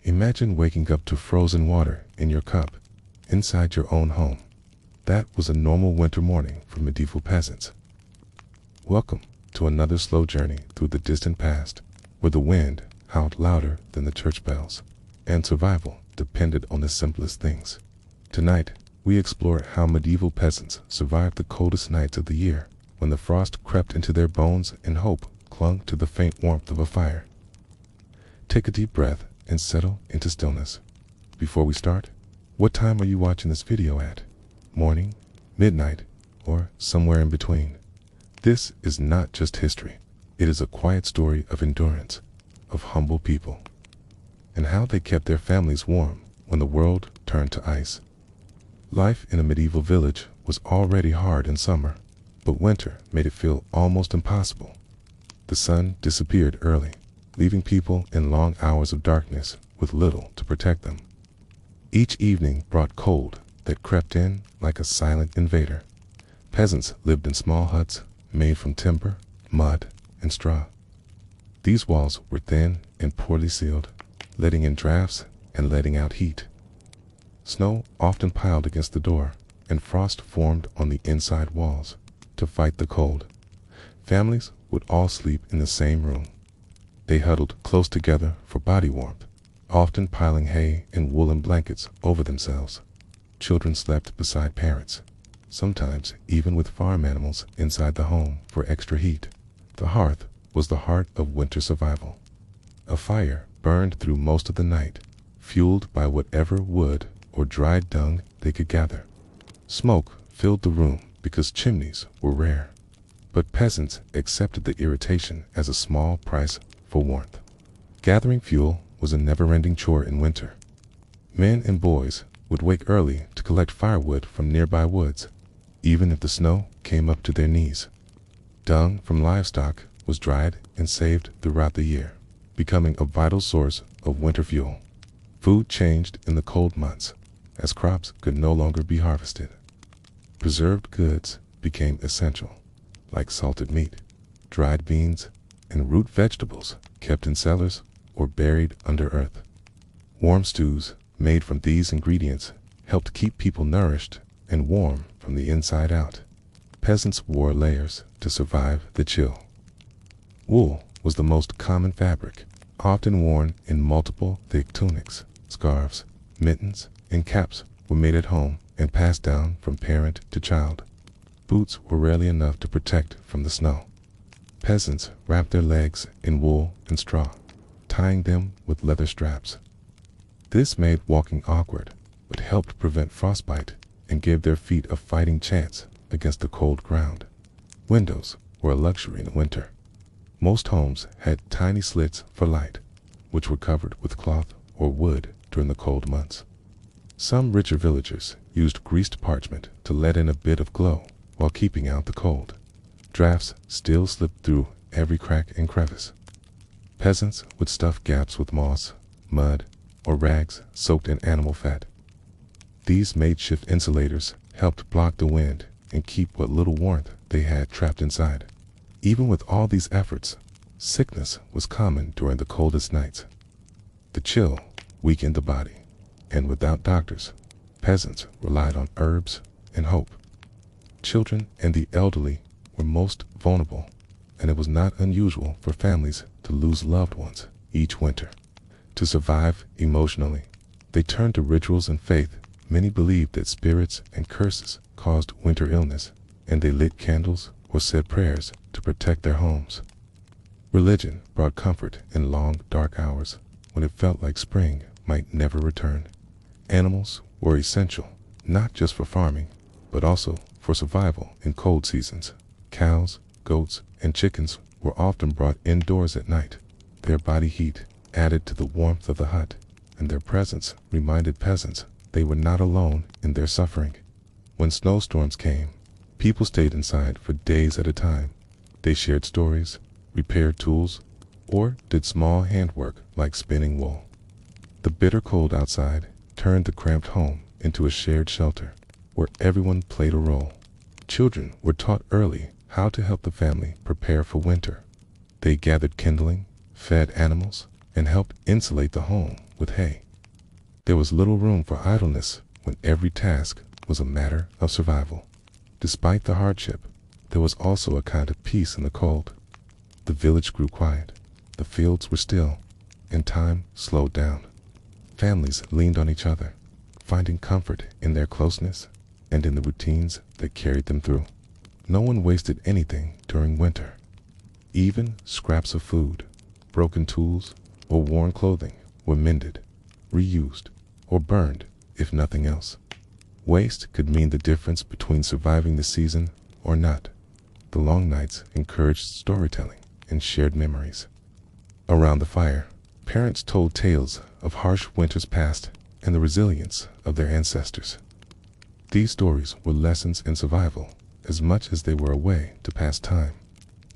Imagine waking up to frozen water in your cup, inside your own home. That was a normal winter morning for medieval peasants. Welcome to another slow journey through the distant past, where the wind howled louder than the church bells, and survival depended on the simplest things. Tonight, we explore how medieval peasants survived the coldest nights of the year, when the frost crept into their bones and hope clung to the faint warmth of a fire. Take a deep breath and settle into stillness. Before we start, what time are you watching this video at? Morning, midnight, or somewhere in between? This is not just history. It is a quiet story of endurance, of humble people, and how they kept their families warm when the world turned to ice. Life in a medieval village was already hard in summer, but winter made it feel almost impossible. The sun disappeared early, leaving people in long hours of darkness with little to protect them. Each evening brought cold that crept in like a silent invader. Peasants lived in small huts made from timber, mud, and straw. These walls were thin and poorly sealed, letting in drafts and letting out heat. Snow often piled against the door, and frost formed on the inside walls. To fight the cold, families would all sleep in the same room. They huddled close together for body warmth, often piling hay and woolen blankets over themselves. Children slept beside parents, sometimes even with farm animals inside the home for extra heat. The hearth was the heart of winter survival. A fire burned through most of the night, fueled by whatever wood or dried dung they could gather. Smoke filled the room because chimneys were rare, but peasants accepted the irritation as a small price for warmth. Gathering fuel was a never-ending chore in winter. Men and boys would wake early to collect firewood from nearby woods, even if the snow came up to their knees. Dung from livestock was dried and saved throughout the year, becoming a vital source of winter fuel. Food changed in the cold months, as crops could no longer be harvested. Preserved goods became essential, like salted meat, dried beans, and root vegetables kept in cellars or buried under earth. Warm stews made from these ingredients helped keep people nourished and warm from the inside out. Peasants wore layers to survive the chill. Wool was the most common fabric, often worn in multiple thick tunics. Scarves, mittens, and caps were made at home and passed down from parent to child. Boots were rarely enough to protect from the snow. Peasants wrapped their legs in wool and straw, tying them with leather straps. This made walking awkward, but helped prevent frostbite and gave their feet a fighting chance against the cold ground. Windows were a luxury in winter. Most homes had tiny slits for light, which were covered with cloth or wood during the cold months. Some richer villagers used greased parchment to let in a bit of glow while keeping out the cold. Drafts still slipped through every crack and crevice. Peasants would stuff gaps with moss, mud, or rags soaked in animal fat. These makeshift insulators helped block the wind and keep what little warmth they had trapped inside. Even with all these efforts, sickness was common during the coldest nights. The chill weakened the body, and without doctors, peasants relied on herbs and hope. Children and the elderly were most vulnerable, and it was not unusual for families to lose loved ones each winter. To survive emotionally, they turned to rituals and faith. Many believed that spirits and curses caused winter illness, and they lit candles or said prayers to protect their homes. Religion brought comfort in long, dark hours when it felt like spring might never return. Animals were essential, not just for farming, but also for survival in cold seasons. Cows, goats, and chickens were often brought indoors at night. Their body heat added to the warmth of the hut, and their presence reminded peasants they were not alone in their suffering. When snowstorms came, people stayed inside for days at a time. They shared stories, repaired tools, or did small handwork like spinning wool. The bitter cold outside turned the cramped home into a shared shelter where everyone played a role. Children were taught early how to help the family prepare for winter. They gathered kindling, fed animals, and helped insulate the home with hay. There was little room for idleness when every task was a matter of survival. Despite the hardship, there was also a kind of peace in the cold. The village grew quiet, the fields were still, and time slowed down. Families leaned on each other, finding comfort in their closeness and in the routines that carried them through. No one wasted anything during winter. Even scraps of food, broken tools, or worn clothing were mended, reused, or burned, if nothing else. Waste could mean the difference between surviving the season or not. The long nights encouraged storytelling and shared memories. Around the fire, parents told tales of harsh winters past and the resilience of their ancestors. These stories were lessons in survival as much as they were a way to pass time.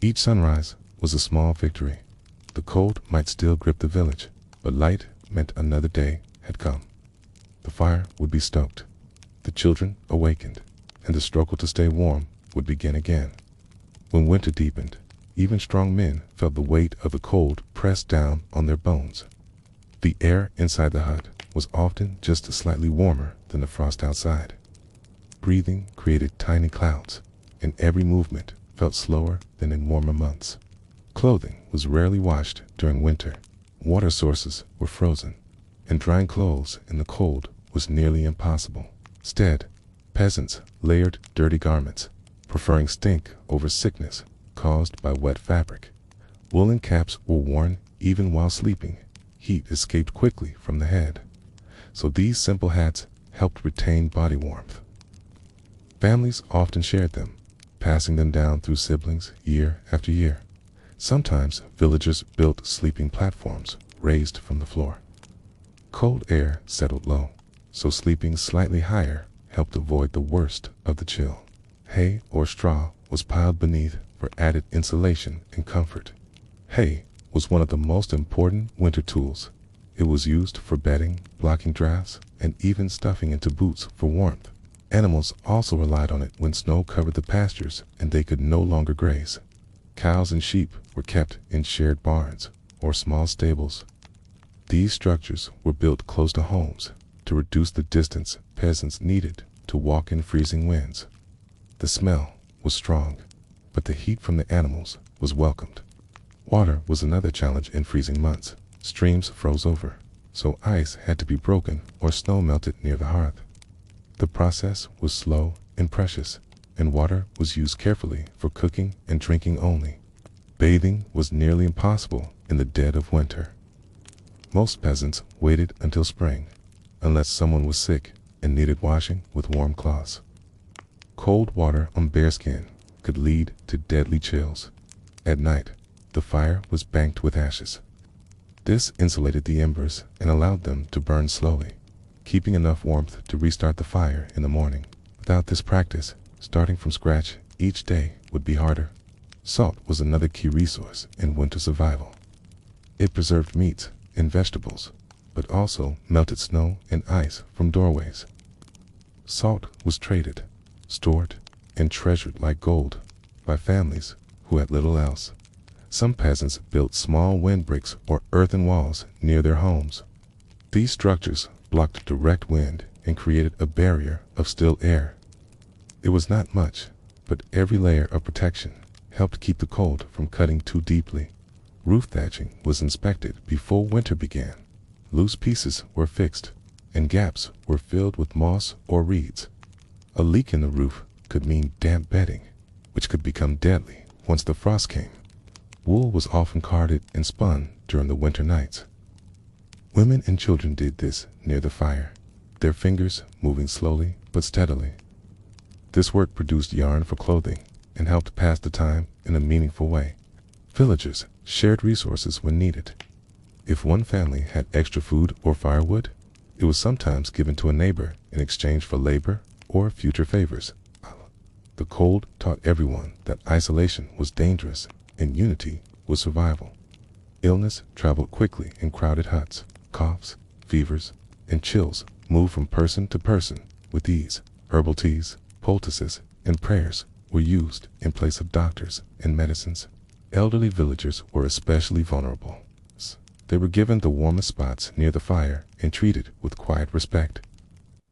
Each sunrise was a small victory. The cold might still grip the village, but light meant another day had come. The fire would be stoked, the children awakened, and the struggle to stay warm would begin again. When winter deepened, even strong men felt the weight of the cold pressed down on their bones. The air inside the hut was often just slightly warmer than the frost outside. Breathing created tiny clouds, and every movement felt slower than in warmer months. Clothing was rarely washed during winter. Water sources were frozen, and drying clothes in the cold was nearly impossible. Instead, peasants layered dirty garments, preferring stink over sickness caused by wet fabric. Woolen caps were worn even while sleeping. Heat escaped quickly from the head, so these simple hats helped retain body warmth. Families often shared them, passing them down through siblings year after year. Sometimes villagers built sleeping platforms raised from the floor. Cold air settled low, so sleeping slightly higher helped avoid the worst of the chill. Hay or straw was piled beneath for added insulation and comfort. Hay was one of the most important winter tools. It was used for bedding, blocking drafts, and even stuffing into boots for warmth. Animals also relied on it when snow covered the pastures and they could no longer graze. Cows and sheep were kept in shared barns or small stables. These structures were built close to homes to reduce the distance peasants needed to walk in freezing winds. The smell was strong, but the heat from the animals was welcomed. Water was another challenge in freezing months. Streams froze over, so ice had to be broken or snow melted near the hearth. The process was slow and precious, and water was used carefully for cooking and drinking only. Bathing was nearly impossible in the dead of winter. Most peasants waited until spring, unless someone was sick and needed washing with warm cloths. Cold water on bare skin could lead to deadly chills. At night, the fire was banked with ashes. This insulated the embers and allowed them to burn slowly, keeping enough warmth to restart the fire in the morning. Without this practice, starting from scratch each day would be harder. Salt was another key resource in winter survival. It preserved meats and vegetables, but also melted snow and ice from doorways. Salt was traded, stored, and treasured like gold by families who had little else. Some peasants built small windbreaks or earthen walls near their homes. These structures blocked direct wind and created a barrier of still air. It was not much, but every layer of protection helped keep the cold from cutting too deeply. Roof thatching was inspected before winter began. Loose pieces were fixed, and gaps were filled with moss or reeds. A leak in the roof could mean damp bedding, which could become deadly once the frost came. Wool was often carded and spun during the winter nights. Women and children did this near the fire, their fingers moving slowly but steadily. This work produced yarn for clothing and helped pass the time in a meaningful way. Villagers shared resources when needed. If one family had extra food or firewood, it was sometimes given to a neighbor in exchange for labor or future favors. The cold taught everyone that isolation was dangerous and unity was survival. Illness traveled quickly in crowded huts. Coughs, fevers, and chills moved from person to person with ease. Herbal teas, poultices, and prayers were used in place of doctors and medicines. Elderly villagers were especially vulnerable. They were given the warmest spots near the fire and treated with quiet respect.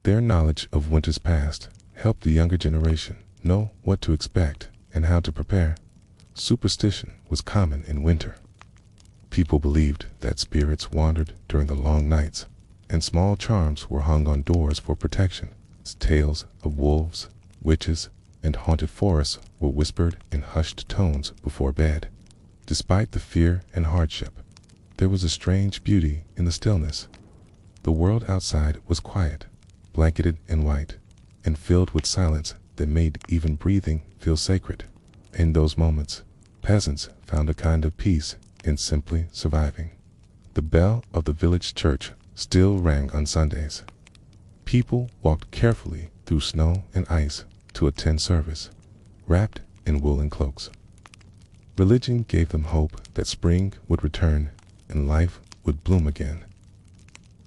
Their knowledge of winters past helped the younger generation know what to expect and how to prepare. Superstition was common in winter. People believed that spirits wandered during the long nights, and small charms were hung on doors for protection. Tales of wolves, witches, and haunted forests were whispered in hushed tones before bed. Despite the fear and hardship, there was a strange beauty in the stillness. The world outside was quiet, blanketed in white, and filled with silence that made even breathing feel sacred. In those moments, peasants found a kind of peace in simply surviving. The bell of the village church still rang on Sundays. People walked carefully through snow and ice to attend service, wrapped in woolen cloaks. Religion gave them hope that spring would return and life would bloom again.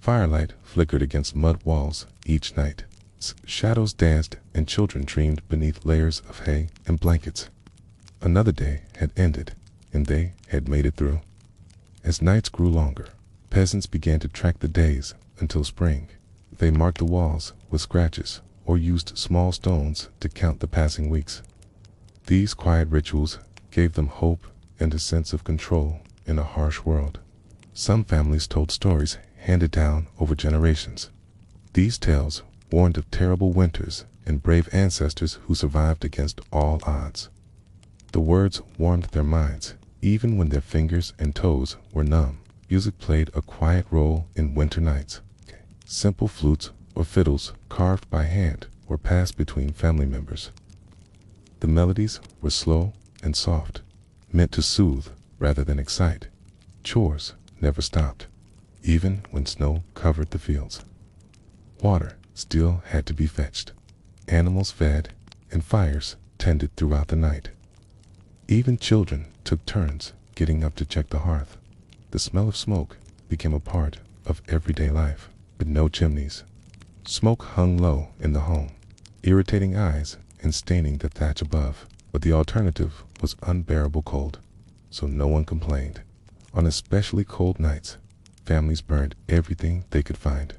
Firelight flickered against mud walls each night. Shadows danced and children dreamed beneath layers of hay and blankets. Another day had ended, and they had made it through. As nights grew longer, peasants began to track the days until spring. They marked the walls with scratches or used small stones to count the passing weeks. These quiet rituals gave them hope and a sense of control in a harsh world. Some families told stories handed down over generations. These tales warned of terrible winters and brave ancestors who survived against all odds. The words warmed their minds, even when their fingers and toes were numb. Music played a quiet role in winter nights. Simple flutes or fiddles carved by hand were passed between family members. The melodies were slow and soft, meant to soothe rather than excite. Chores never stopped, even when snow covered the fields. Water still had to be fetched, animals fed, and fires tended throughout the night. Even children took turns getting up to check the hearth. The smell of smoke became a part of everyday life, but no chimneys. Smoke hung low in the home, irritating eyes and staining the thatch above. But the alternative was unbearable cold, so no one complained. On especially cold nights, families burned everything they could find.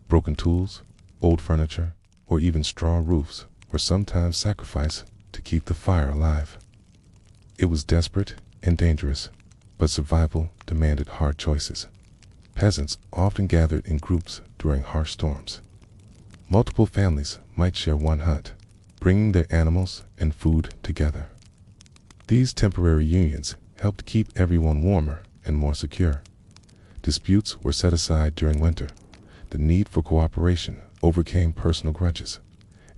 Broken tools, old furniture, or even straw roofs were sometimes sacrificed to keep the fire alive. It was desperate and dangerous, but survival demanded hard choices. Peasants often gathered in groups during harsh storms. Multiple families might share one hut, bringing their animals and food together. These temporary unions helped keep everyone warmer and more secure. Disputes were set aside during winter. The need for cooperation overcame personal grudges,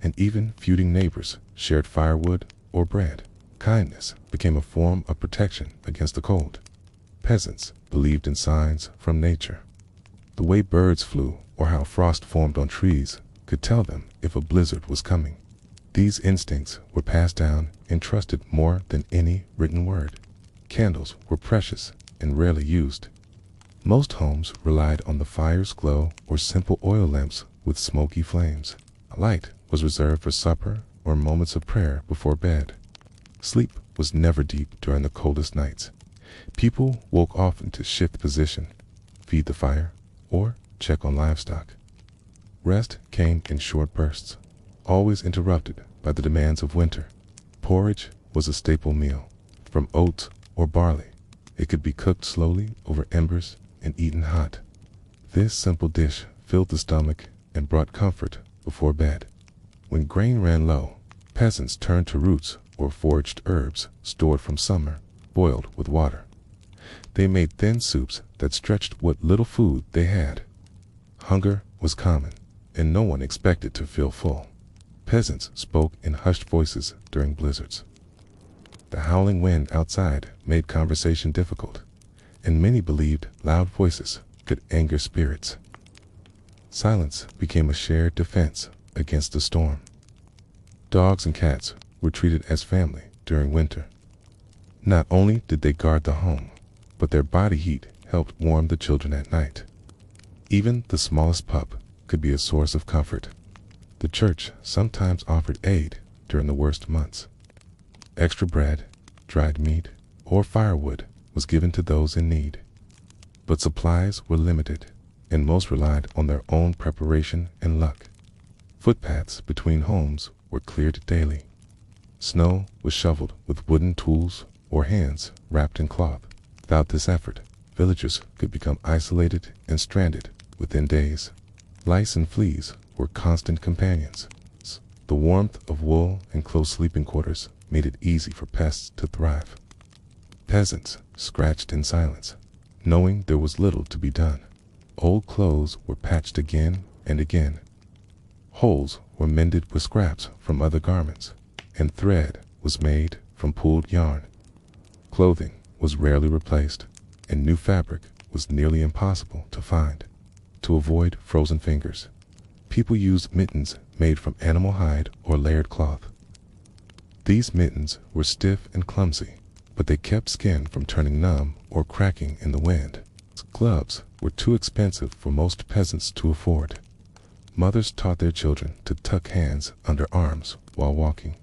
and even feuding neighbors shared firewood or bread. Kindness became a form of protection against the cold. Peasants believed in signs from nature. The way birds flew or how frost formed on trees could tell them if a blizzard was coming. These instincts were passed down and trusted more than any written word. Candles were precious and rarely used. Most homes relied on the fire's glow or simple oil lamps with smoky flames. A light was reserved for supper or moments of prayer before bed. Sleep was never deep during the coldest nights. People woke often to shift position, feed the fire, or check on livestock. Rest came in short bursts, always interrupted by the demands of winter. Porridge was a staple meal, from oats or barley. It could be cooked slowly over embers and eaten hot. This simple dish filled the stomach and brought comfort before bed. When grain ran low, peasants turned to roots or foraged herbs stored from summer, boiled with water. They made thin soups that stretched what little food they had. Hunger was common, and no one expected to feel full. Peasants spoke in hushed voices during blizzards. The howling wind outside made conversation difficult, and many believed loud voices could anger spirits. Silence became a shared defense against the storm. Dogs and cats were treated as family during winter. Not only did they guard the home, but their body heat helped warm the children at night. Even the smallest pup could be a source of comfort. The church sometimes offered aid during the worst months. Extra bread, dried meat, or firewood was given to those in need. But supplies were limited, and most relied on their own preparation and luck. Footpaths between homes were cleared daily. Snow was shoveled with wooden tools or hands wrapped in cloth. Without this effort, villagers could become isolated and stranded within days. Lice and fleas were constant companions. The warmth of wool and close sleeping quarters made it easy for pests to thrive. Peasants scratched in silence, knowing there was little to be done. Old clothes were patched again and again. Holes were mended with scraps from other garments, and thread was made from pulled yarn. Clothing was rarely replaced, and new fabric was nearly impossible to find. To avoid frozen fingers, people used mittens made from animal hide or layered cloth. These mittens were stiff and clumsy, but they kept skin from turning numb or cracking in the wind. Gloves were too expensive for most peasants to afford. Mothers taught their children to tuck hands under arms while walking.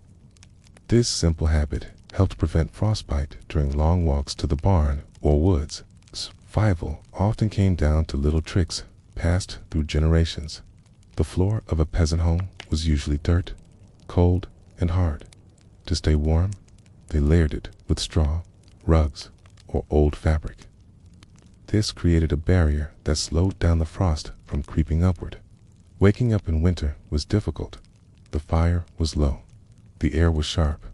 This simple habit helped prevent frostbite during long walks to the barn or woods. Survival often came down to little tricks passed through generations. The floor of a peasant home was usually dirt, cold, and hard. To stay warm, they layered it with straw, rugs, or old fabric. This created a barrier that slowed down the frost from creeping upward. Waking up in winter was difficult. The fire was low, the air was sharp,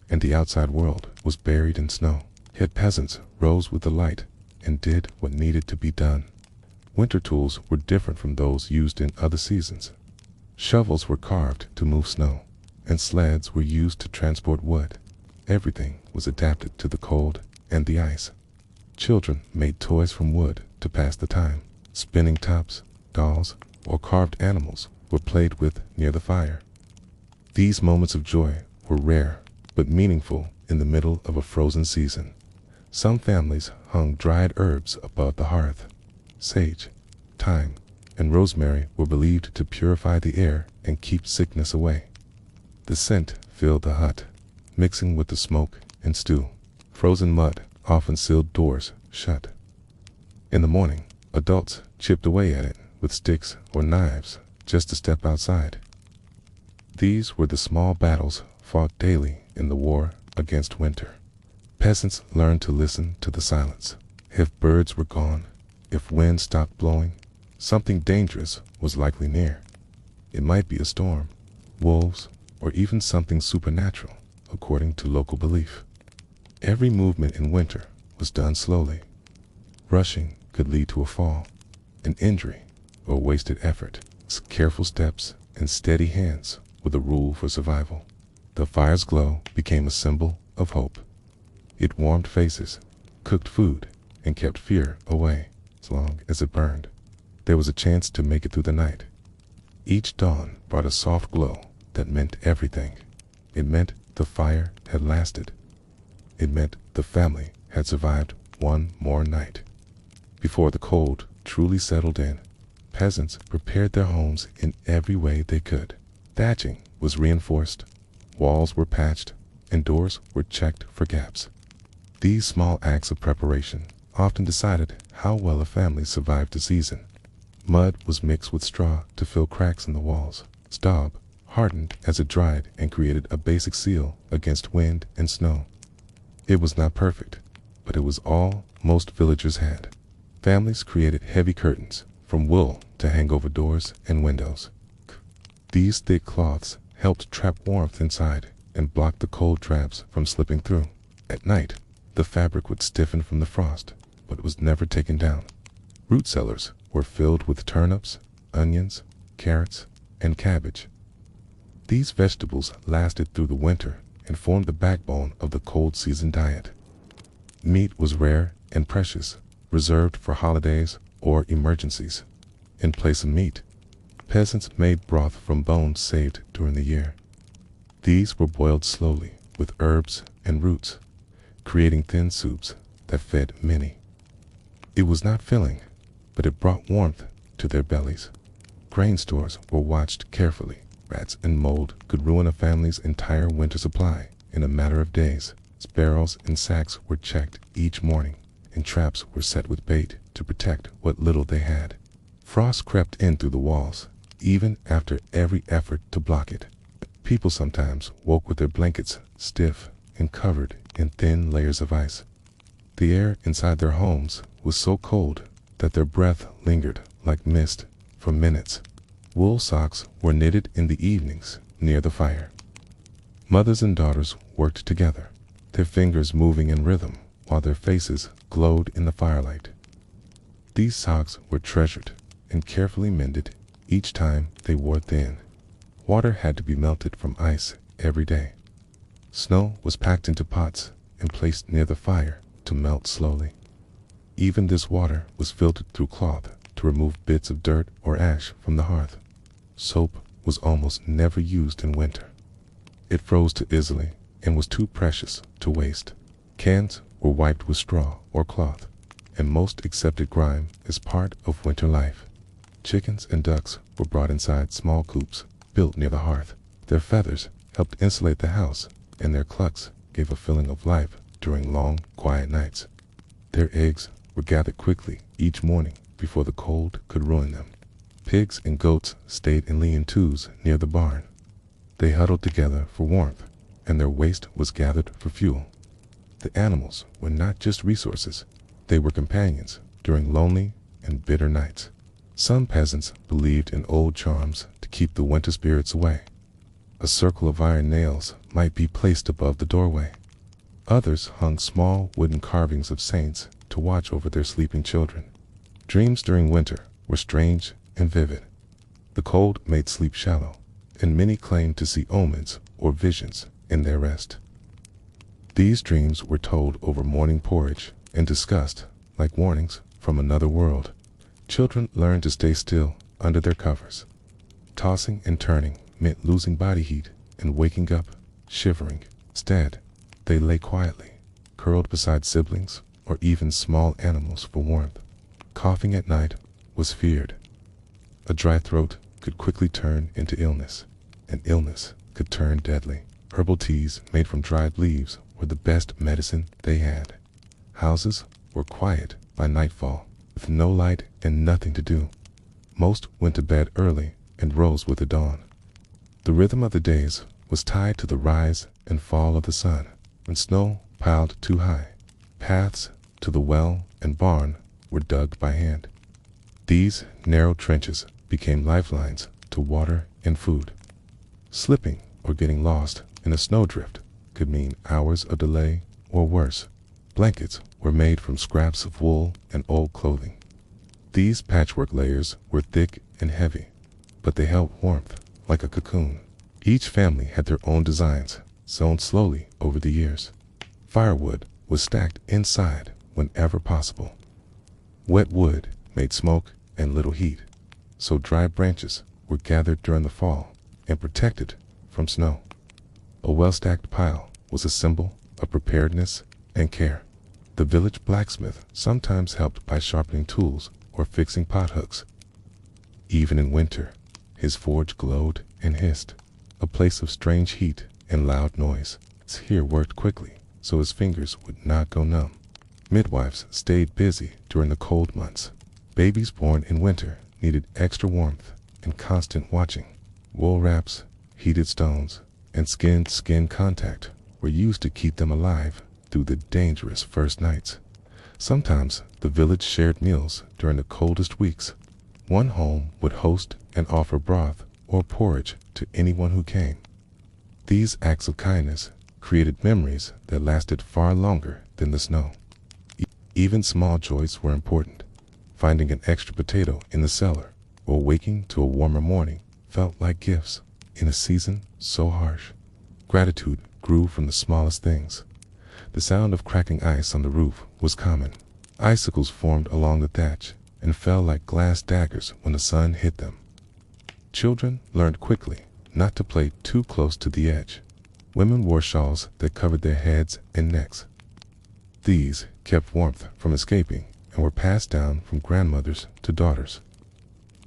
and the outside world was buried in snow. Yet peasants rose with the light and did what needed to be done. Winter tools were different from those used in other seasons. Shovels were carved to move snow, and sleds were used to transport wood. Everything was adapted to the cold and the ice. Children made toys from wood to pass the time. Spinning tops, dolls, or carved animals were played with near the fire. These moments of joy were rare but meaningful in the middle of a frozen season. Some families hung dried herbs above the hearth. Sage, thyme, and rosemary were believed to purify the air and keep sickness away. The scent filled the hut, mixing with the smoke and stew. Frozen mud often sealed doors shut. In the morning, adults chipped away at it with sticks or knives just to step outside. These were the small battles fought daily in the war against winter. Peasants learned to listen to the silence. If birds were gone, if wind stopped blowing, something dangerous was likely near. It might be a storm, wolves, or even something supernatural, according to local belief. Every movement in winter was done slowly. Rushing could lead to a fall, an injury, or wasted effort. Careful steps and steady hands were the rule for survival. The fire's glow became a symbol of hope. It warmed faces, cooked food, and kept fear away. As long as it burned, there was a chance to make it through the night. Each dawn brought a soft glow that meant everything. It meant the fire had lasted. It meant the family had survived one more night. Before the cold truly settled in, peasants prepared their homes in every way they could. Thatching was reinforced, walls were patched, and doors were checked for gaps. These small acts of preparation often decided how well a family survived the season. Mud was mixed with straw to fill cracks in the walls. Staub hardened as it dried and created a basic seal against wind and snow. It was not perfect, but it was all most villagers had. Families created heavy curtains from wool to hang over doors and windows. These thick cloths helped trap warmth inside and block the cold drafts from slipping through. At night, the fabric would stiffen from the frost, but it was never taken down. Root cellars were filled with turnips, onions, carrots, and cabbage. These vegetables lasted through the winter and formed the backbone of the cold season diet. Meat was rare and precious, reserved for holidays or emergencies. In place of meat, peasants made broth from bones saved during the year. These were boiled slowly with herbs and roots, creating thin soups that fed many. It was not filling, but it brought warmth to their bellies. Grain stores were watched carefully. Rats and mold could ruin a family's entire winter supply in a matter of days. Barrels and sacks were checked each morning, and traps were set with bait to protect what little they had. Frost crept in through the walls, even after every effort to block it. People sometimes woke with their blankets stiff and covered in thin layers of ice. The air inside their homes was so cold that their breath lingered like mist for minutes. Wool socks were knitted in the evenings near the fire. Mothers and daughters worked together, their fingers moving in rhythm while their faces glowed in the firelight. These socks were treasured and carefully mended each time they wore thin. Water had to be melted from ice every day. Snow was packed into pots and placed near the fire to melt slowly. Even this water was filtered through cloth to remove bits of dirt or ash from the hearth. Soap was almost never used in winter. It froze too easily and was too precious to waste. Cans were wiped with straw or cloth, and most accepted grime as part of winter life. Chickens and ducks were brought inside small coops built near the hearth. Their feathers helped insulate the house, and their clucks gave a feeling of life during long, quiet nights. Their eggs were gathered quickly each morning before the cold could ruin them. Pigs and goats stayed in lean-tos near the barn. They huddled together for warmth, and their waste was gathered for fuel. The animals were not just resources, they were companions during lonely and bitter nights. Some peasants believed in old charms to keep the winter spirits away. A circle of iron nails might be placed above the doorway. Others hung small wooden carvings of saints to watch over their sleeping children. Dreams during winter were strange and vivid. The cold made sleep shallow, and many claimed to see omens or visions in their rest. These dreams were told over morning porridge and discussed like warnings from another world. Children learned to stay still under their covers. Tossing and turning meant losing body heat and waking up shivering. Instead, they lay quietly, curled beside siblings or even small animals for warmth. Coughing at night was feared. A dry throat could quickly turn into illness, and illness could turn deadly. Herbal teas made from dried leaves were the best medicine they had. Houses were quiet by nightfall, with no light and nothing to do. Most went to bed early and rose with the dawn. The rhythm of the days was tied to the rise and fall of the sun. When snow piled too high, paths to the well and barn were dug by hand. These narrow trenches became lifelines to water and food. Slipping or getting lost in a snowdrift could mean hours of delay or worse. Blankets were made from scraps of wool and old clothing. These patchwork layers were thick and heavy, but they held warmth like a cocoon. Each family had their own designs, sewn slowly over the years. Firewood was stacked inside whenever possible. Wet wood made smoke and little heat, so dry branches were gathered during the fall and protected from snow. A well-stacked pile was a symbol of preparedness and care. The village blacksmith sometimes helped by sharpening tools or fixing pothooks. Even in winter, his forge glowed and hissed, a place of strange heat and loud noise. Here worked quickly, so his fingers would not go numb. Midwives stayed busy during the cold months. Babies born in winter needed extra warmth and constant watching. Wool wraps, heated stones, and skin-to-skin contact were used to keep them alive through the dangerous first nights. Sometimes the village shared meals during the coldest weeks. One home would host and offer broth or porridge to anyone who came. These acts of kindness created memories that lasted far longer than the snow. Even small joys were important. Finding an extra potato in the cellar or waking to a warmer morning felt like gifts in a season so harsh. Gratitude grew from the smallest things. The sound of cracking ice on the roof was common. Icicles formed along the thatch and fell like glass daggers when the sun hit them. Children learned quickly not to play too close to the edge. Women wore shawls that covered their heads and necks. These kept warmth from escaping and were passed down from grandmothers to daughters.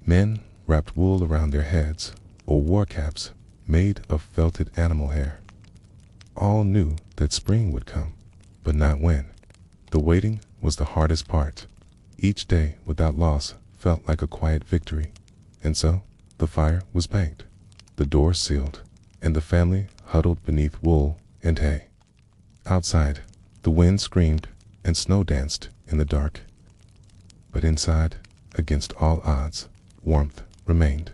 Men wrapped wool around their heads or wore caps made of felted animal hair. All knew that spring would come, but not when. The waiting was the hardest part. Each day without loss felt like a quiet victory. And so, the fire was banked, the doors sealed, and the family huddled beneath wool and hay. Outside, the wind screamed and snow danced in the dark. But inside, against all odds, warmth remained.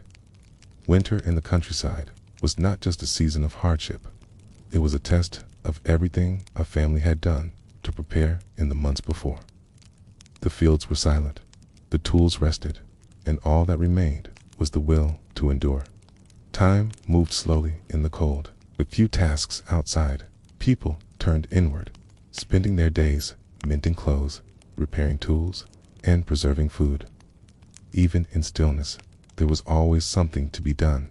Winter in the countryside was not just a season of hardship. It was a test of everything a family had done to prepare in the months before. The fields were silent, the tools rested, and all that remained was the will to endure. Time moved slowly in the cold. With few tasks outside, people turned inward, spending their days mending clothes, repairing tools, and preserving food. Even in stillness, there was always something to be done.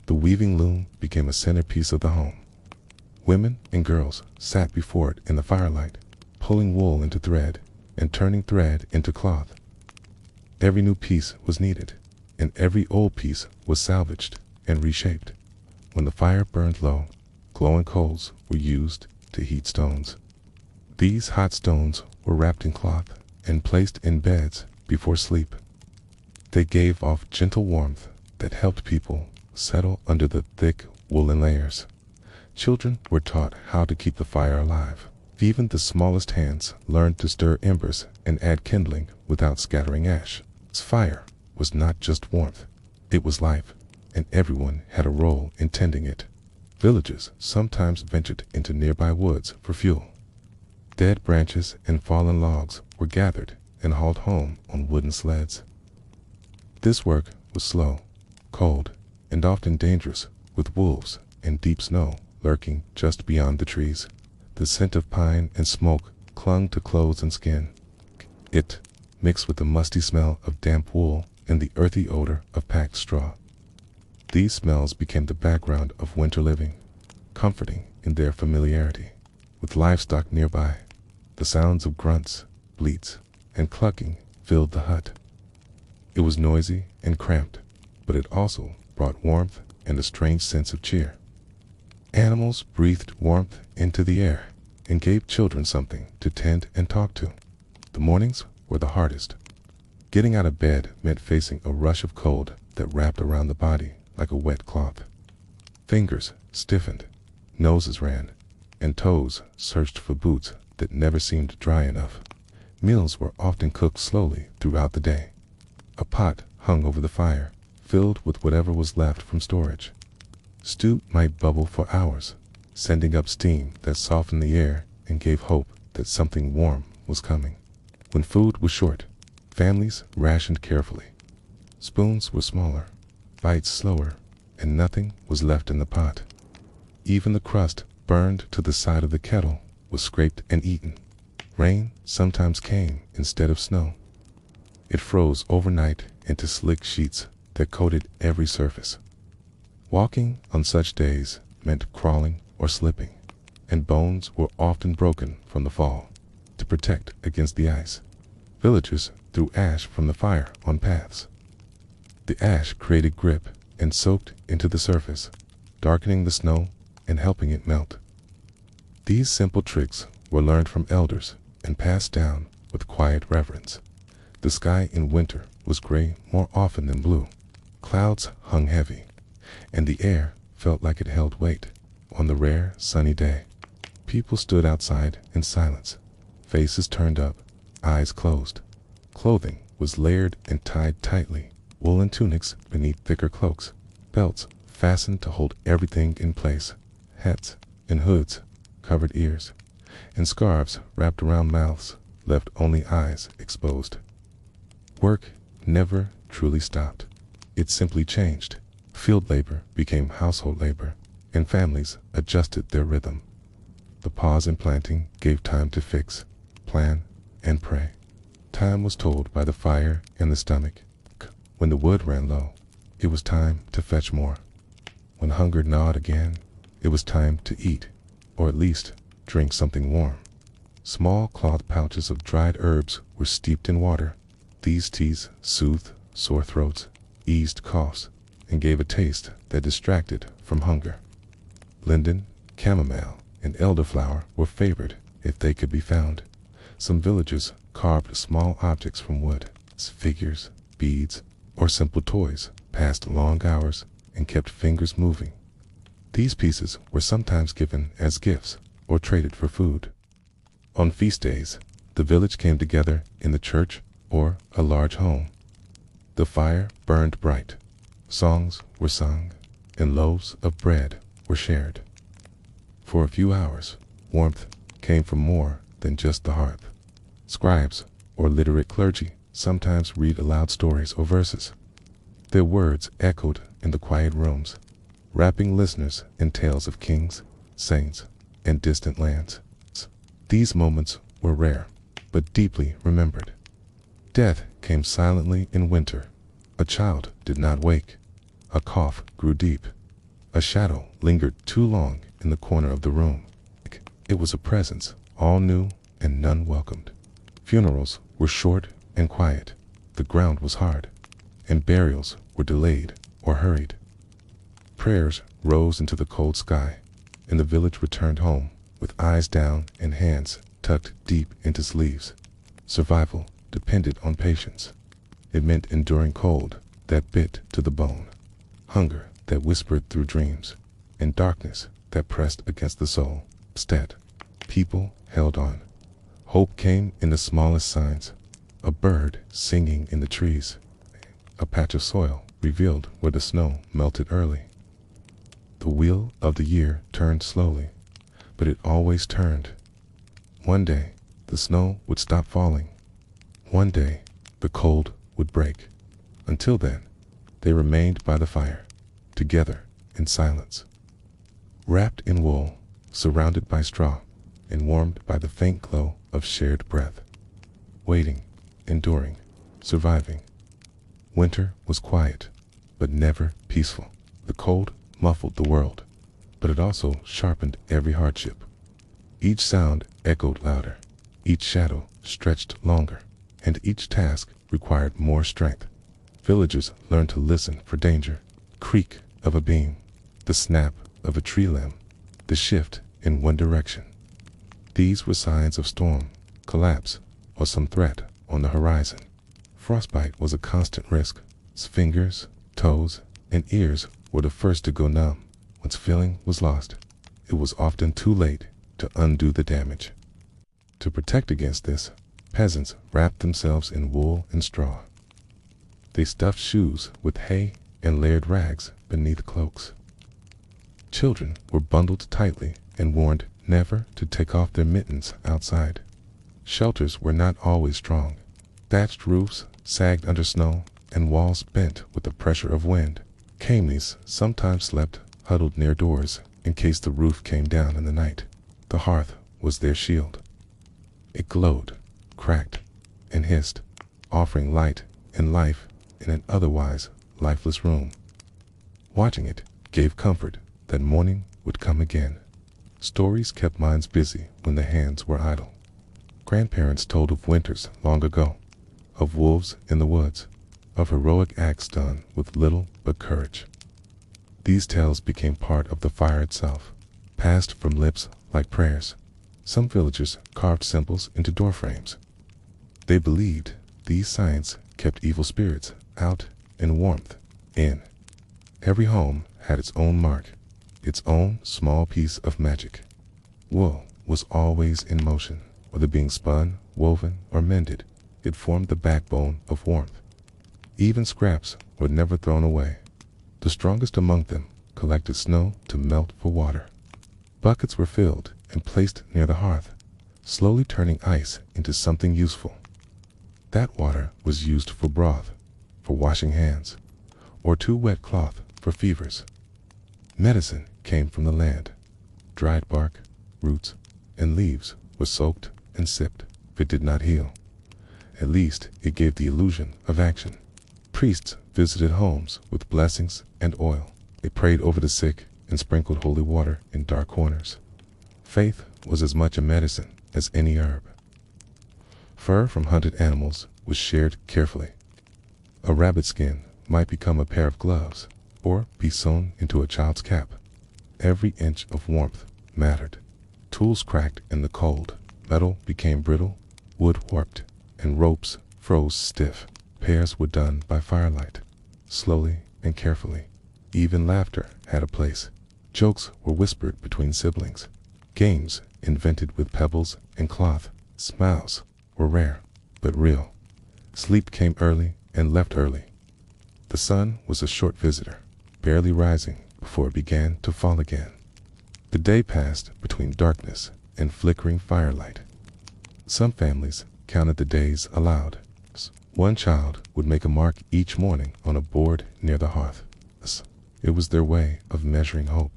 The weaving loom became a centerpiece of the home. Women and girls sat before it in the firelight, pulling wool into thread and turning thread into cloth. Every new piece was needed, and every old piece was salvaged and reshaped. When the fire burned low, glowing coals were used to heat stones. These hot stones were wrapped in cloth and placed in beds before sleep. They gave off gentle warmth that helped people settle under the thick woolen layers. Children were taught how to keep the fire alive. Even the smallest hands learned to stir embers and add kindling without scattering ash. Fire was not just warmth, it was life, and everyone had a role in tending it. Villagers sometimes ventured into nearby woods for fuel. Dead branches and fallen logs were gathered and hauled home on wooden sleds. This work was slow, cold, and often dangerous, with wolves and deep snow lurking just beyond the trees. The scent of pine and smoke clung to clothes and skin. It mixed with the musty smell of damp wool and the earthy odor of packed straw. These smells became the background of winter living, comforting in their familiarity. With livestock nearby, the sounds of grunts, bleats, and clucking filled the hut. It was noisy and cramped, but it also brought warmth and a strange sense of cheer. Animals breathed warmth into the air and gave children something to tend and talk to. The mornings were the hardest. Getting out of bed meant facing a rush of cold that wrapped around the body like a wet cloth. Fingers stiffened, noses ran, and toes searched for boots that never seemed dry enough. Meals were often cooked slowly throughout the day. A pot hung over the fire, filled with whatever was left from storage. Stew might bubble for hours, sending up steam that softened the air and gave hope that something warm was coming. When food was short, families rationed carefully. Spoons were smaller, bites slower, and nothing was left in the pot. Even the crust burned to the side of the kettle was scraped and eaten. Rain sometimes came instead of snow. It froze overnight into slick sheets that coated every surface. Walking on such days meant crawling or slipping, and bones were often broken from the fall. To protect against the ice, villagers threw ash from the fire on paths. The ash created grip and soaked into the surface, darkening the snow and helping it melt. These simple tricks were learned from elders and passed down with quiet reverence. The sky in winter was gray more often than blue. Clouds hung heavy, and the air felt like it held weight. On the rare sunny day, people stood outside in silence, faces turned up, eyes closed. Clothing was layered and tied tightly, woolen tunics beneath thicker cloaks, belts fastened to hold everything in place, hats and hoods covered ears, and scarves wrapped around mouths left only eyes exposed. Work never truly stopped. It simply changed. Field labor became household labor, and families adjusted their rhythm. The pause in planting gave time to fix, plan, and pray. Time was told by the fire in the stomach. When the wood ran low, it was time to fetch more. When hunger gnawed again, it was time to eat, or at least drink something warm. Small cloth pouches of dried herbs were steeped in water. These teas soothed sore throats, eased coughs, and gave a taste that distracted from hunger. Linden, chamomile, and elderflower were favored if they could be found. Some villagers carved small objects from wood, figures, beads, or simple toys, passed long hours and kept fingers moving. These pieces were sometimes given as gifts or traded for food. On feast days, the village came together in the church or a large home. The fire burned bright, songs were sung, and loaves of bread were shared. For a few hours, warmth came from more than just the hearth. Scribes or literate clergy sometimes read aloud stories or verses. Their words echoed in the quiet rooms, wrapping listeners in tales of kings, saints, and distant lands. These moments were rare, but deeply remembered. Death came silently in winter. A child did not wake. A cough grew deep. A shadow lingered too long in the corner of the room. It was a presence, all new and none welcomed. Funerals were short and quiet. The ground was hard, and burials were delayed or hurried. Prayers rose into the cold sky, and the village returned home with eyes down and hands tucked deep into sleeves. Survival depended on patience. It meant enduring cold that bit to the bone, hunger that whispered through dreams, and darkness that pressed against the soul. Instead, people held on. Hope came in the smallest signs: a bird singing in the trees, a patch of soil revealed where the snow melted early. The wheel of the year turned slowly, but it always turned. One day, the snow would stop falling. One day, the cold would break. Until then, they remained by the fire, together in silence. Wrapped in wool, surrounded by straw, and warmed by the faint glow of shared breath. Waiting, enduring, surviving. Winter was quiet, but never peaceful. The cold muffled the world, but it also sharpened every hardship. Each sound echoed louder, each shadow stretched longer, and each task required more strength. Villagers learned to listen for danger: creak of a beam, the snap of a tree limb, the shift in one direction. These were signs of storm, collapse, or some threat on the horizon. Frostbite was a constant risk. Fingers, toes, and ears were the first to go numb. Once feeling was lost, it was often too late to undo the damage. To protect against this, peasants wrapped themselves in wool and straw. They stuffed shoes with hay and layered rags beneath cloaks. Children were bundled tightly and warned never to take off their mittens outside. Shelters were not always strong. Thatched roofs sagged under snow, and walls bent with the pressure of wind. Families sometimes slept huddled near doors in case the roof came down in the night. The hearth was their shield. It glowed, cracked, and hissed, offering light and life in an otherwise lifeless room. Watching it gave comfort that morning would come again. Stories kept minds busy when the hands were idle. Grandparents told of winters long ago, of wolves in the woods, of heroic acts done with little but courage. These tales became part of the fire itself, passed from lips like prayers. Some villagers carved symbols into doorframes. They believed these signs kept evil spirits out and warmth in. Every home had its own mark, its own small piece of magic. Wool was always in motion, whether being spun, woven, or mended. It formed the backbone of warmth. Even scraps were never thrown away. The strongest among them collected snow to melt for water. Buckets were filled and placed near the hearth, slowly turning ice into something useful. That water was used for broth, for washing hands, or to wet cloth for fevers. Medicine came from the land. Dried bark, roots, and leaves were soaked and sipped. If it did not heal, at least it gave the illusion of action. Priests visited homes with blessings and oil. They prayed over the sick and sprinkled holy water in dark corners. Faith was as much a medicine as any herb. Fur from hunted animals was shared carefully. A rabbit skin might become a pair of gloves or be sewn into a child's cap. Every inch of warmth mattered. Tools cracked in the cold. Metal became brittle, wood warped, and ropes froze stiff. Pairs were done by firelight, slowly and carefully. Even laughter had a place. Jokes were whispered between siblings. Games invented with pebbles and cloth. Smiles were rare, but real. Sleep came early and left early. The sun was a short visitor, barely rising before it began to fall again. The day passed between darkness and flickering firelight. Some families counted the days aloud. One child would make a mark each morning on a board near the hearth. It was their way of measuring hope.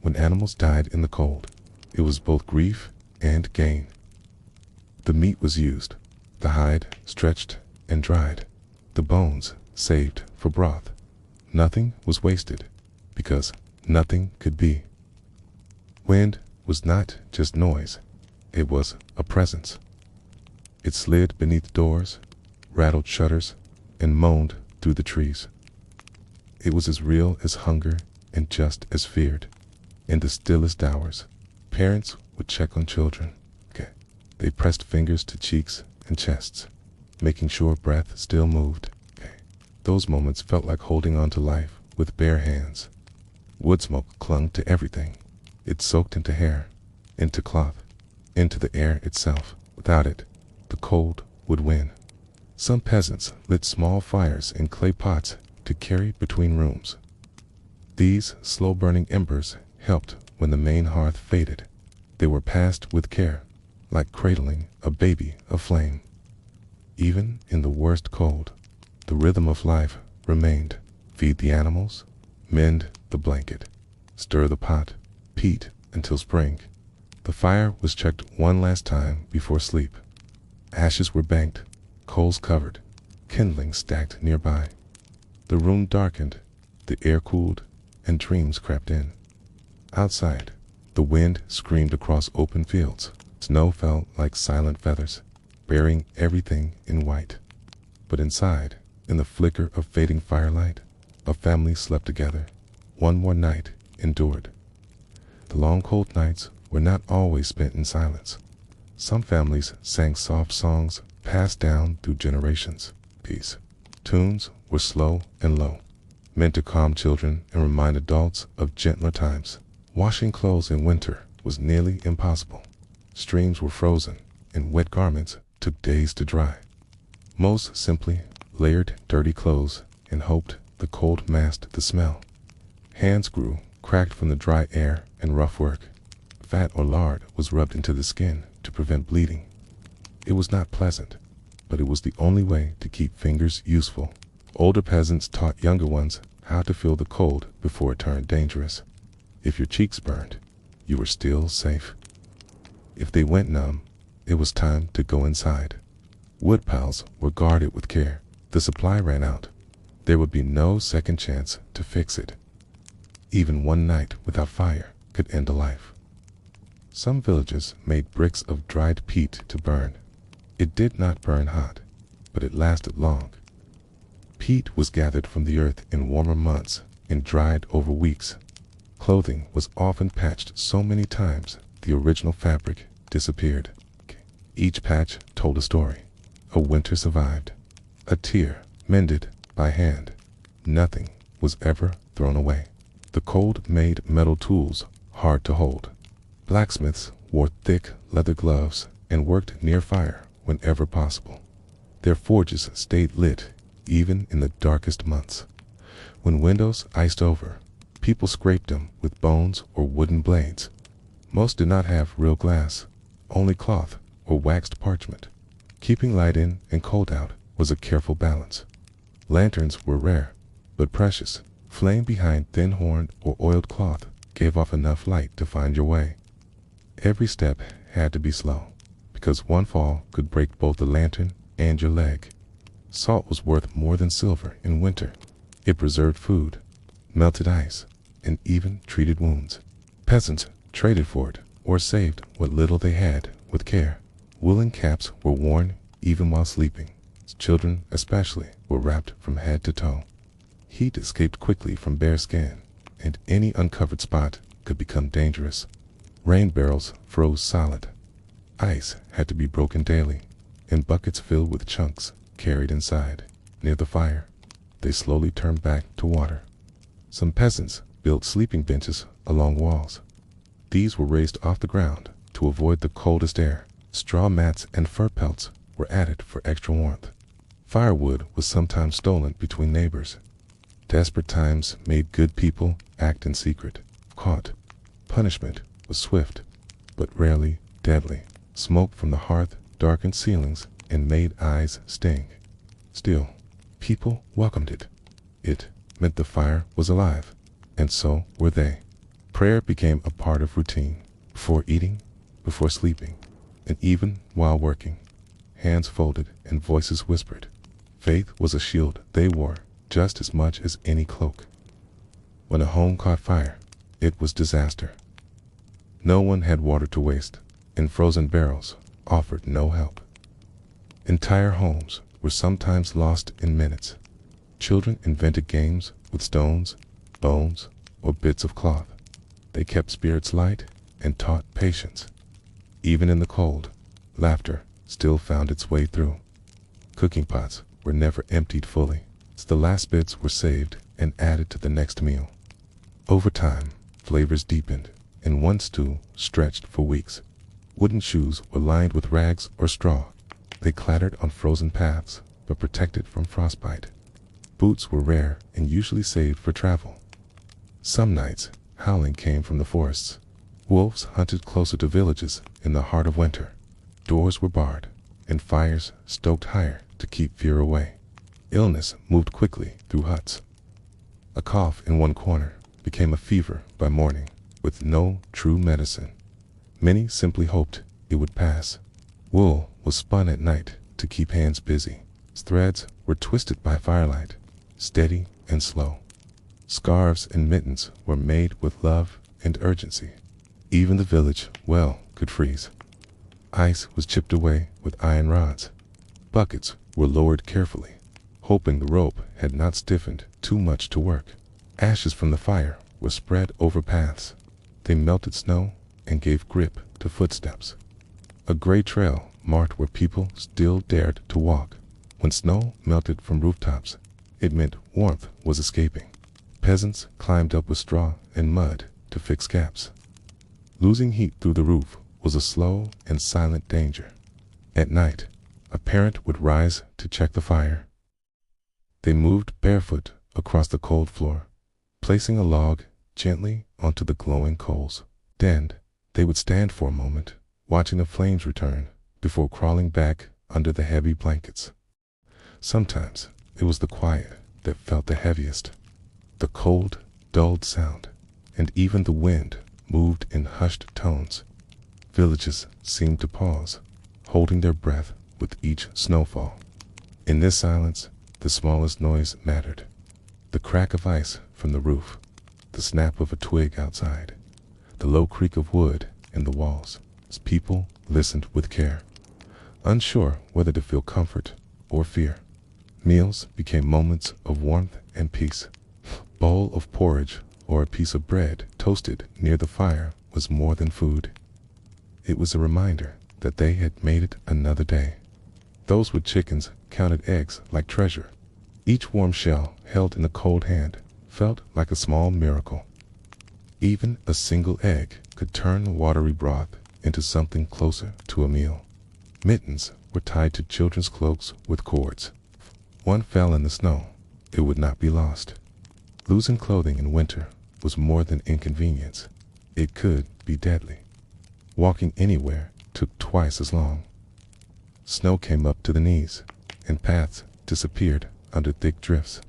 When animals died in the cold, it was both grief and gain. The meat was used, the hide stretched and dried, the bones saved for broth. Nothing was wasted, because nothing could be. Wind was not just noise, it was a presence. It slid beneath doors, rattled shutters, and moaned through the trees. It was as real as hunger and just as feared. In the stillest hours, parents would check on children. They pressed fingers to cheeks and chests, making sure breath still moved. Those moments felt like holding on to life with bare hands. Wood smoke clung to everything. It soaked into hair, into cloth, into the air itself. Without it, the cold would win. Some peasants lit small fires in clay pots to carry between rooms. These slow-burning embers helped when the main hearth faded. They were passed with care, like cradling a baby aflame. Even in the worst cold, the rhythm of life remained. Feed the animals, mend the blanket, stir the pot, peat until spring. The fire was checked one last time before sleep. Ashes were banked, coals covered, kindling stacked nearby. The room darkened, the air cooled, and dreams crept in. Outside, the wind screamed across open fields. Snow fell like silent feathers, burying everything in white. But inside, in the flicker of fading firelight, a family slept together. One more night endured. The long cold nights were not always spent in silence. Some families sang soft songs passed down through generations. Peace. Tunes were slow and low, meant to calm children and remind adults of gentler times. Washing clothes in winter was nearly impossible. Streams were frozen, and wet garments took days to dry. Most simply layered dirty clothes and hoped the cold masked the smell. Hands grew, cracked from the dry air and rough work. Fat or lard was rubbed into the skin to prevent bleeding. It was not pleasant, but it was the only way to keep fingers useful. Older peasants taught younger ones how to feel the cold before it turned dangerous. If your cheeks burned, you were still safe. If they went numb, it was time to go inside. Wood piles were guarded with care. The supply ran out. There would be no second chance to fix it. Even one night without fire could end a life. Some villages made bricks of dried peat to burn. It did not burn hot, but it lasted long. Peat was gathered from the earth in warmer months and dried over weeks. Clothing was often patched so many times the original fabric disappeared. Each patch told a story. A winter survived. A tear mended by hand. Nothing was ever thrown away. The cold made metal tools hard to hold. Blacksmiths wore thick leather gloves and worked near fire whenever possible. Their forges stayed lit even in the darkest months. When windows iced over, people scraped them with bones or wooden blades. Most did not have real glass, only cloth or waxed parchment. Keeping light in and cold out was a careful balance. Lanterns were rare, but precious. Flame behind thin horn or oiled cloth gave off enough light to find your way. Every step had to be slow, because one fall could break both the lantern and your leg. Salt was worth more than silver in winter. It preserved food, melted ice, and even treated wounds. Peasants traded for it or saved what little they had with care. Woolen caps were worn even while sleeping. Children especially were wrapped from head to toe. Heat escaped quickly from bare skin, and any uncovered spot could become dangerous. Rain barrels froze solid. Ice had to be broken daily, and buckets filled with chunks carried inside. Near the fire, they slowly turned back to water. Some peasants built sleeping benches along walls. These were raised off the ground to avoid the coldest air. Straw mats and fur pelts were added for extra warmth. Firewood was sometimes stolen between neighbors. Desperate times made good people act in secret. Caught, punishment was swift, but rarely deadly. Smoke from the hearth darkened ceilings and made eyes sting. Still, people welcomed it. It meant the fire was alive, and so were they. Prayer became a part of routine. Before eating, before sleeping, and even while working. Hands folded and voices whispered. Faith was a shield they wore just as much as any cloak. When a home caught fire, it was disaster. No one had water to waste, and frozen barrels offered no help. Entire homes were sometimes lost in minutes. Children invented games with stones, bones, or bits of cloth. They kept spirits light and taught patience. Even in the cold, laughter still found its way through. Cooking pots were never emptied fully, so the last bits were saved and added to the next meal. Over time, flavors deepened, and one stew stretched for weeks. Wooden shoes were lined with rags or straw. They clattered on frozen paths, but protected from frostbite. Boots were rare and usually saved for travel. Some nights, howling came from the forests. Wolves hunted closer to villages in the heart of winter. Doors were barred, and fires stoked higher to keep fear away. Illness moved quickly through huts. A cough in one corner became a fever by morning, with no true medicine. Many simply hoped it would pass. Wool was spun at night to keep hands busy. Threads were twisted by firelight, steady and slow. Scarves and mittens were made with love and urgency. Even the village well could freeze. Ice was chipped away with iron rods. Buckets were lowered carefully, hoping the rope had not stiffened too much to work. Ashes from the fire were spread over paths. They melted snow and gave grip to footsteps. A gray trail marked where people still dared to walk. When snow melted from rooftops, it meant warmth was escaping. Peasants climbed up with straw and mud to fix gaps. Losing heat through the roof was a slow and silent danger. At night, a parent would rise to check the fire. They moved barefoot across the cold floor, placing a log gently onto the glowing coals. Then, they would stand for a moment, watching the flames return before crawling back under the heavy blankets. Sometimes, it was the quiet that felt the heaviest. The cold, dulled sound, and even the wind moved in hushed tones. Villages seemed to pause, holding their breath with each snowfall. In this silence, the smallest noise mattered. The crack of ice from the roof, the snap of a twig outside, the low creak of wood in the walls. As people listened with care, unsure whether to feel comfort or fear. Meals became moments of warmth and peace. A bowl of porridge or a piece of bread toasted near the fire was more than food. It was a reminder that they had made it another day. Those with chickens counted eggs like treasure. Each warm shell held in a cold hand felt like a small miracle. Even a single egg could turn watery broth into something closer to a meal. Mittens were tied to children's cloaks with cords. If one fell in the snow, it would not be lost. Losing clothing in winter was more than inconvenience. It could be deadly. Walking anywhere took twice as long. Snow came up to the knees, and paths disappeared under thick drifts.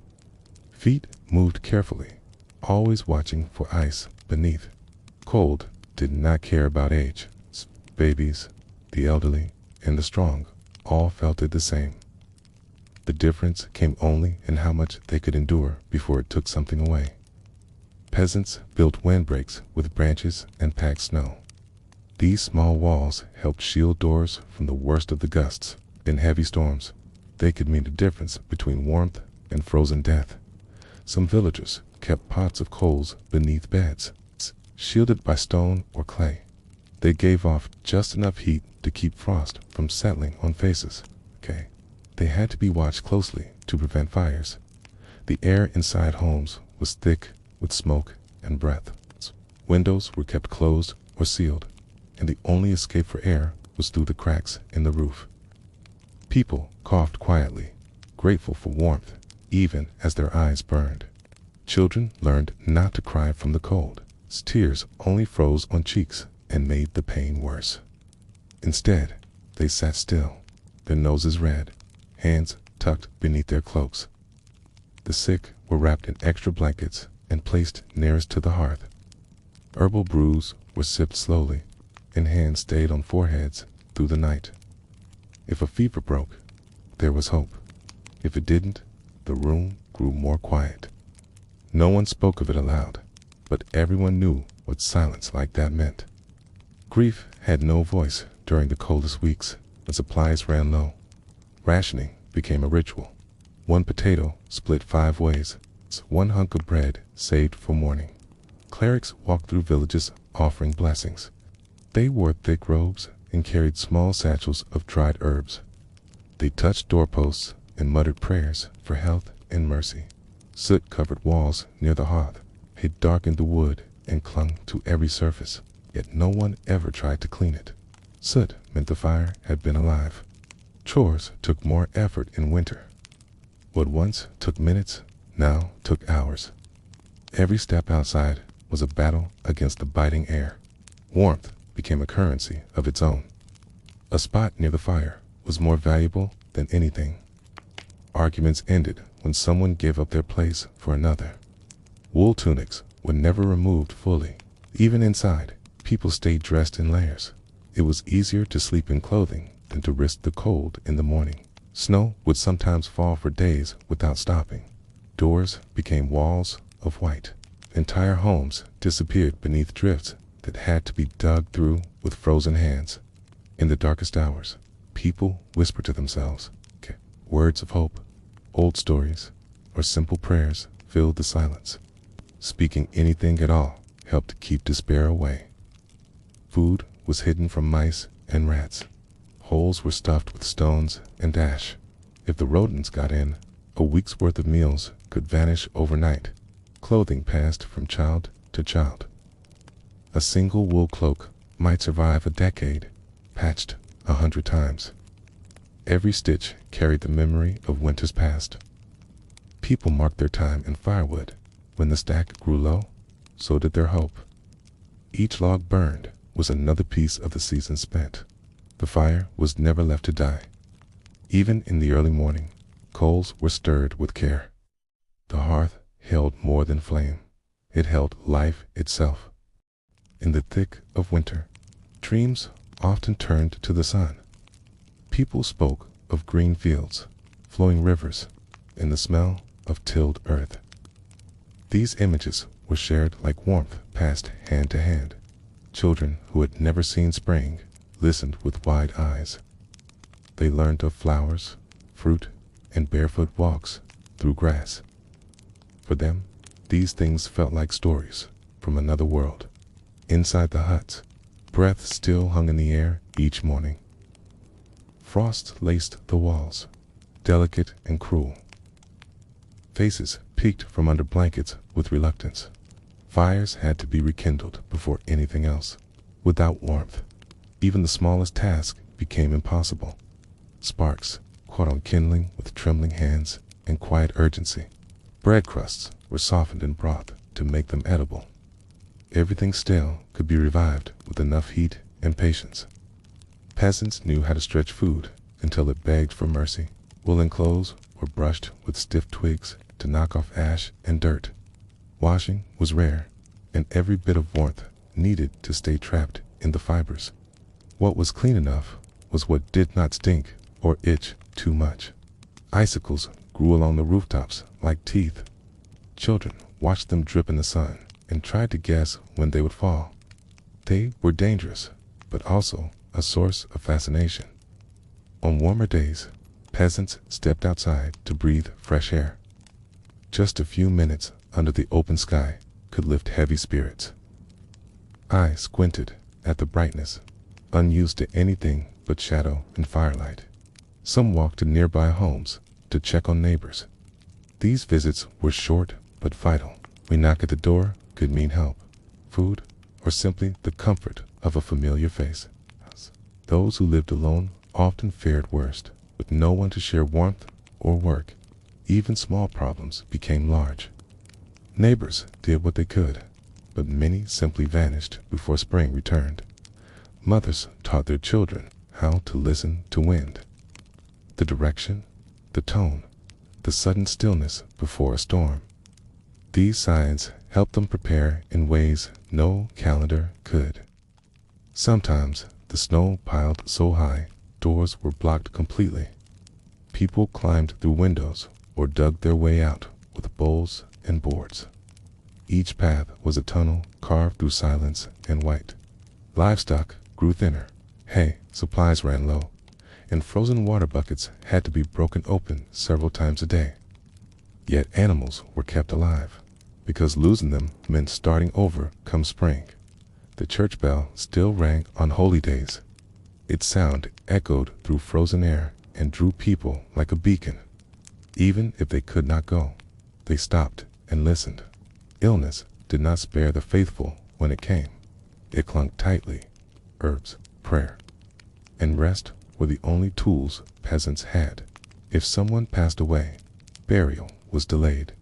Feet moved carefully, always watching for ice beneath. Cold did not care about age. Babies, the elderly, and the strong all felt it the same. The difference came only in how much they could endure before it took something away. Peasants built windbreaks with branches and packed snow. These small walls helped shield doors from the worst of the gusts. In heavy storms, they could mean the difference between warmth and frozen death. Some villagers kept pots of coals beneath beds, shielded by stone or clay. They gave off just enough heat to keep frost from settling on faces. Okay. They had to be watched closely to prevent fires. The air inside homes was thick with smoke and breath. Windows were kept closed or sealed, and the only escape for air was through the cracks in the roof. People coughed quietly, grateful for warmth, even as their eyes burned. Children learned not to cry from the cold. Tears only froze on cheeks and made the pain worse. Instead, they sat still, their noses red, hands tucked beneath their cloaks. The sick were wrapped in extra blankets and placed nearest to the hearth. Herbal brews were sipped slowly, and hands stayed on foreheads through the night. If a fever broke, there was hope. If it didn't, the room grew more quiet. No one spoke of it aloud, but everyone knew what silence like that meant. Grief had no voice during the coldest weeks when supplies ran low. Rationing became a ritual. One potato split 5 ways, one hunk of bread saved for morning. Clerics walked through villages offering blessings. They wore thick robes and carried small satchels of dried herbs. They touched doorposts and muttered prayers for health and mercy. Soot-covered walls near the hearth had darkened the wood and clung to every surface, yet no one ever tried to clean it. Soot meant the fire had been alive. Chores took more effort in winter. What once took minutes now took hours. Every step outside was a battle against the biting air. Warmth became a currency of its own. A spot near the fire was more valuable than anything. Arguments ended when someone gave up their place for another. Wool tunics were never removed fully. Even inside, people stayed dressed in layers. It was easier to sleep in clothing than to risk the cold in the morning. Snow would sometimes fall for days without stopping. Doors became walls of white. Entire homes disappeared beneath drifts that had to be dug through with frozen hands. In the darkest hours, people whispered to themselves. Words of hope, old stories, or simple prayers filled the silence. Speaking anything at all helped keep despair away. Food was hidden from mice and rats. Holes were stuffed with stones and ash. If the rodents got in, a week's worth of meals could vanish overnight. Clothing passed from child to child. A single wool cloak might survive a decade, patched 100 times. Every stitch carried the memory of winters past. People marked their time in firewood. When the stack grew low, so did their hope. Each log burned was another piece of the season spent. The fire was never left to die. Even in the early morning, coals were stirred with care. The hearth held more than flame. It held life itself. In the thick of winter, dreams often turned to the sun. People spoke of green fields, flowing rivers, and the smell of tilled earth. These images were shared like warmth passed hand to hand. Children who had never seen spring listened with wide eyes. They learned of flowers, fruit, and barefoot walks through grass. For them, these things felt like stories from another world. Inside the huts, breath still hung in the air each morning. Frost laced the walls, delicate and cruel. Faces peeked from under blankets with reluctance. Fires had to be rekindled before anything else. Without warmth, even the smallest task became impossible. Sparks caught on kindling with trembling hands and quiet urgency. Bread crusts were softened in broth to make them edible. Everything stale could be revived with enough heat and patience. Peasants knew how to stretch food until it begged for mercy. Woolen clothes were brushed with stiff twigs to knock off ash and dirt. Washing was rare, and every bit of warmth needed to stay trapped in the fibers. What was clean enough was what did not stink or itch too much. Icicles grew along the rooftops like teeth. Children watched them drip in the sun and tried to guess when they would fall. They were dangerous, but also a source of fascination. On warmer days, peasants stepped outside to breathe fresh air. Just a few minutes under the open sky could lift heavy spirits. I squinted at the brightness, unused to anything but shadow and firelight. Some walked to nearby homes to check on neighbors. These visits were short but vital. A knock at the door could mean help, food, or simply the comfort of a familiar face. Those who lived alone often fared worst, with no one to share warmth or work. Even small problems became large. Neighbors did what they could, but many simply vanished before spring returned. Mothers taught their children how to listen to wind, the direction, the tone, the sudden stillness before a storm. These signs helped them prepare in ways no calendar could. Sometimes the snow piled so high, doors were blocked completely. People climbed through windows or dug their way out with bowls and boards. Each path was a tunnel carved through silence and white. Livestock grew thinner, hay supplies ran low, and frozen water buckets had to be broken open several times a day. Yet animals were kept alive, because losing them meant starting over come spring. The church bell still rang on holy days. Its sound echoed through frozen air and drew people like a beacon. Even if they could not go, they stopped and listened. Illness did not spare the faithful when it came. It clung tightly. Herbs, prayer, and rest were the only tools peasants had. If someone passed away, burial was delayed.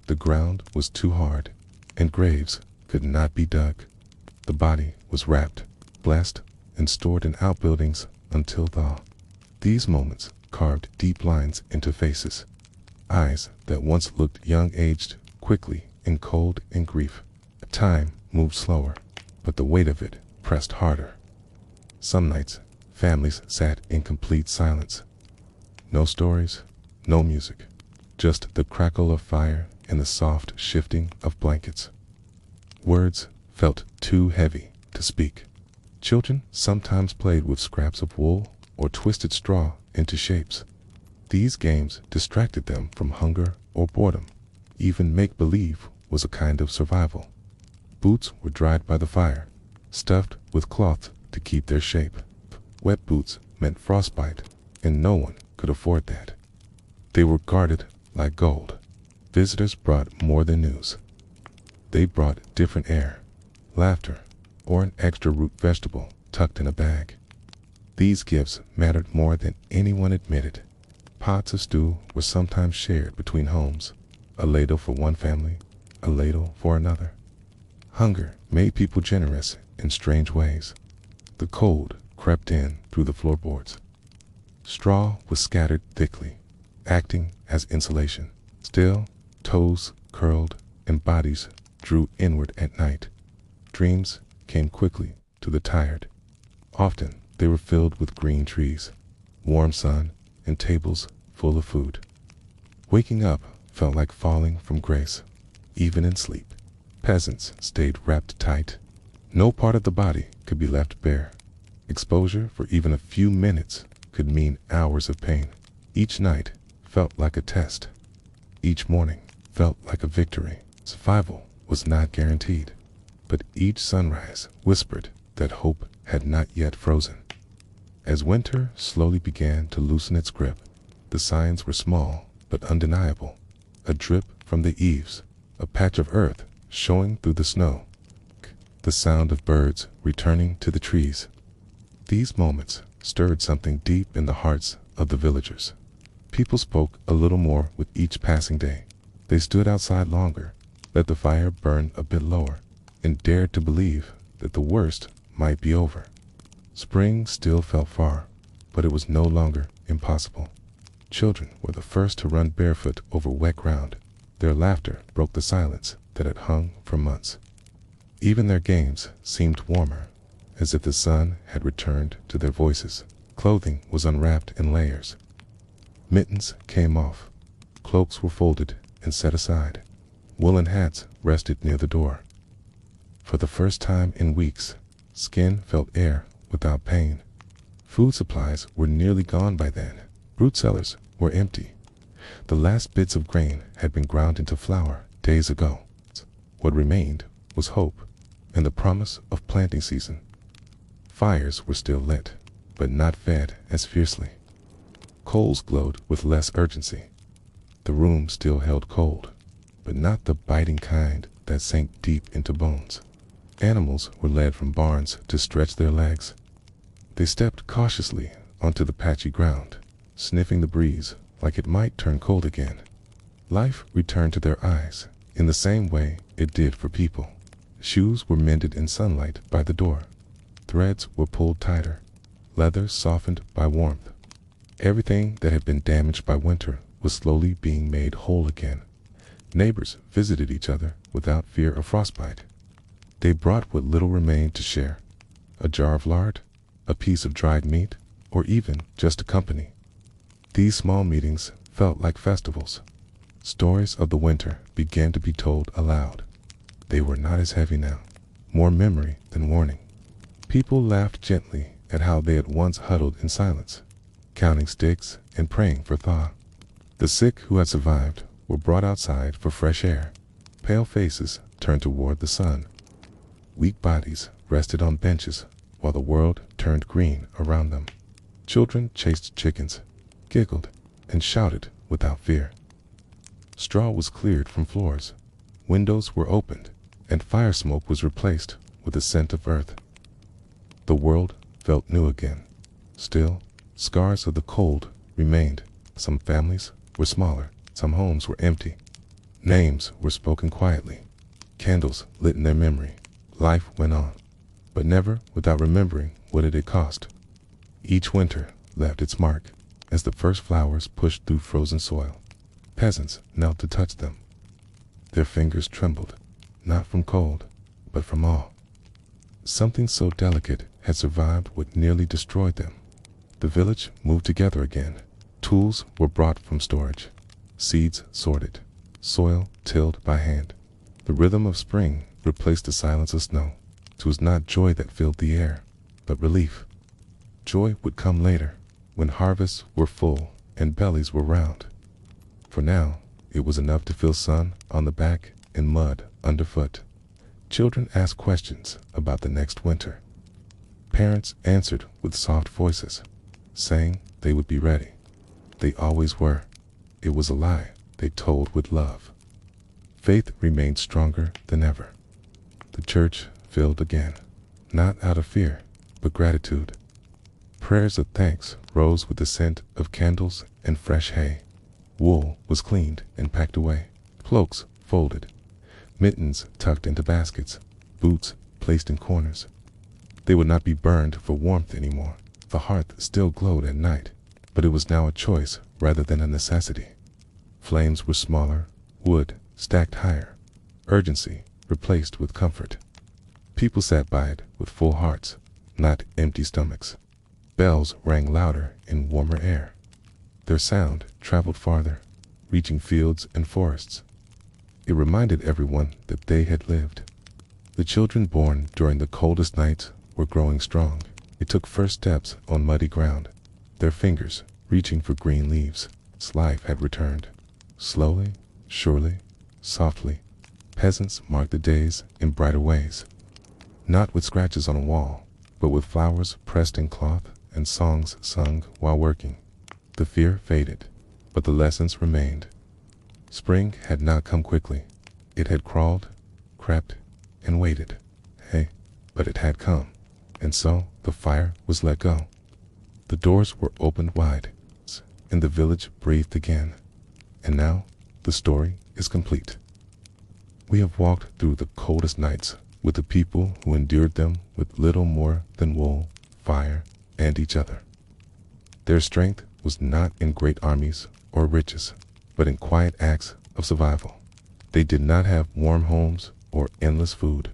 The ground was too hard, and graves could not be dug. The body was wrapped, blessed, and stored in outbuildings until thaw. These moments carved deep lines into faces, eyes that once looked young-aged quickly in cold and grief. Time moved slower, but the weight of it pressed harder. Some nights, families sat in complete silence. No stories, no music, just the crackle of fire and the soft shifting of blankets. Words felt too heavy to speak. Children sometimes played with scraps of wool or twisted straw into shapes. These games distracted them from hunger or boredom. Even make-believe was a kind of survival. Boots were dried by the fire, stuffed with cloth to keep their shape. Wet boots meant frostbite, and no one could afford that. They were guarded like gold. Visitors brought more than news. They brought different air, laughter, or an extra root vegetable tucked in a bag. These gifts mattered more than anyone admitted. Pots of stew were sometimes shared between homes, a ladle for one family, a ladle for another. Hunger made people generous in strange ways. The cold crept in through the floorboards. Straw was scattered thickly, acting as insulation. Still, toes curled and bodies drew inward at night. Dreams came quickly to the tired. Often they were filled with green trees, warm sun, and tables full of food. Waking up felt like falling from grace, even in sleep. Peasants stayed wrapped tight. No part of the body could be left bare. Exposure for even a few minutes could mean hours of pain. Each night felt like a test. Each morning felt like a victory. Survival was not guaranteed, but each sunrise whispered that hope had not yet frozen. As winter slowly began to loosen its grip, the signs were small but undeniable. A drip from the eaves, a patch of earth showing through the snow, the sound of birds returning to the trees. These moments stirred something deep in the hearts of the villagers. People spoke a little more with each passing day. They stood outside longer, let the fire burn a bit lower, and dared to believe that the worst might be over. Spring still felt far, but it was no longer impossible. Children were the first to run barefoot over wet ground. Their laughter broke the silence that had hung for months. Even their games seemed warmer, as if the sun had returned to their voices. Clothing was unwrapped in layers. Mittens came off. Cloaks were folded and set aside. Woolen hats rested near the door. For the first time in weeks, skin felt air without pain. Food supplies were nearly gone by then. Fruit cellars were empty. The last bits of grain had been ground into flour days ago. What remained was hope and the promise of planting season. Fires were still lit, but not fed as fiercely. Coals glowed with less urgency. The room still held cold, but not the biting kind that sank deep into bones. Animals were led from barns to stretch their legs. They stepped cautiously onto the patchy ground, sniffing the breeze like it might turn cold again. Life returned to their eyes in the same way it did for people. Shoes were mended in sunlight by the door. Threads were pulled tighter, leather softened by warmth. Everything that had been damaged by winter was slowly being made whole again. Neighbors visited each other without fear of frostbite. They brought what little remained to share: a jar of lard, a piece of dried meat, or even just a company. These small meetings felt like festivals. Stories of the winter began to be told aloud. They were not as heavy now, more memory than warning. People laughed gently at how they had once huddled in silence, counting sticks and praying for thaw. The sick who had survived were brought outside for fresh air. Pale faces turned toward the sun. Weak bodies rested on benches while the world turned green around them. Children chased chickens, giggled, and shouted without fear. Straw was cleared from floors. Windows were opened, and fire smoke was replaced with the scent of earth. The world felt new again. Still, scars of the cold remained. Some families were smaller, some homes were empty. Names were spoken quietly. Candles lit in their memory. Life went on, but never without remembering what it had cost. Each winter left its mark as the first flowers pushed through frozen soil. Peasants knelt to touch them. Their fingers trembled, not from cold, but from awe. Something so delicate had survived what nearly destroyed them. The village moved together again. Tools were brought from storage, seeds sorted, soil tilled by hand. The rhythm of spring replaced the silence of snow. It was not joy that filled the air, but relief. Joy would come later, when harvests were full and bellies were round. For now, it was enough to feel sun on the back and mud underfoot. Children asked questions about the next winter. Parents answered with soft voices, saying they would be ready. They always were. It was a lie they told with love. Faith remained stronger than ever. The church filled again, not out of fear, but gratitude. Prayers of thanks rose with the scent of candles and fresh hay. Wool was cleaned and packed away, cloaks folded, mittens tucked into baskets, boots placed in corners. They would not be burned for warmth anymore. The hearth still glowed at night, but it was now a choice rather than a necessity. Flames were smaller, wood stacked higher, urgency replaced with comfort. People sat by it with full hearts, not empty stomachs. Bells rang louder in warmer air. Their sound traveled farther, reaching fields and forests. It reminded everyone that they had lived. The children born during the coldest nights were growing strong. They took first steps on muddy ground, their fingers reaching for green leaves. Life had returned. Slowly, surely, softly, peasants marked the days in brighter ways. Not with scratches on a wall, but with flowers pressed in cloth and songs sung while working. The fear faded, but the lessons remained. Spring had not come quickly. It had crawled, crept, and waited. Hey, but it had come, and so the fire was let go. The doors were opened wide, and the village breathed again. And now the story is complete. We have walked through the coldest nights with the people who endured them with little more than wool, fire, and each other. Their strength was not in great armies or riches, but in quiet acts of survival. They did not have warm homes or endless food.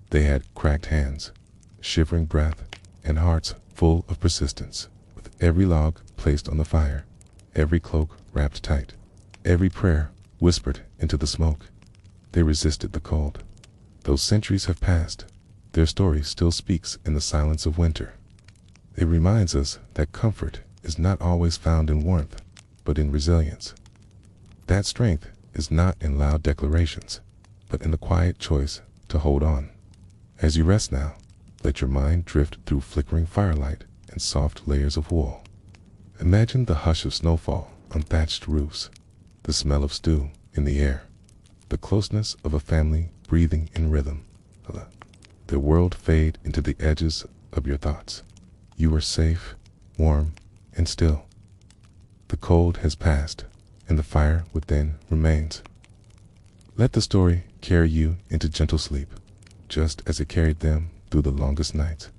They had cracked hands, shivering breath, and hearts full of persistence. With every log placed on the fire, every cloak wrapped tight, every prayer whispered into the smoke, they resisted the cold. Though centuries have passed, their story still speaks in the silence of winter. It reminds us that comfort is not always found in warmth, but in resilience. That strength is not in loud declarations, but in the quiet choice to hold on. As you rest now, let your mind drift through flickering firelight and soft layers of wool. Imagine the hush of snowfall on thatched roofs, the smell of stew in the air, the closeness of a family breathing in rhythm. The world fade into the edges of your thoughts. You are safe, warm, and still. The cold has passed, and the fire within remains. Let the story carry you into gentle sleep, just as it carried them through the longest nights.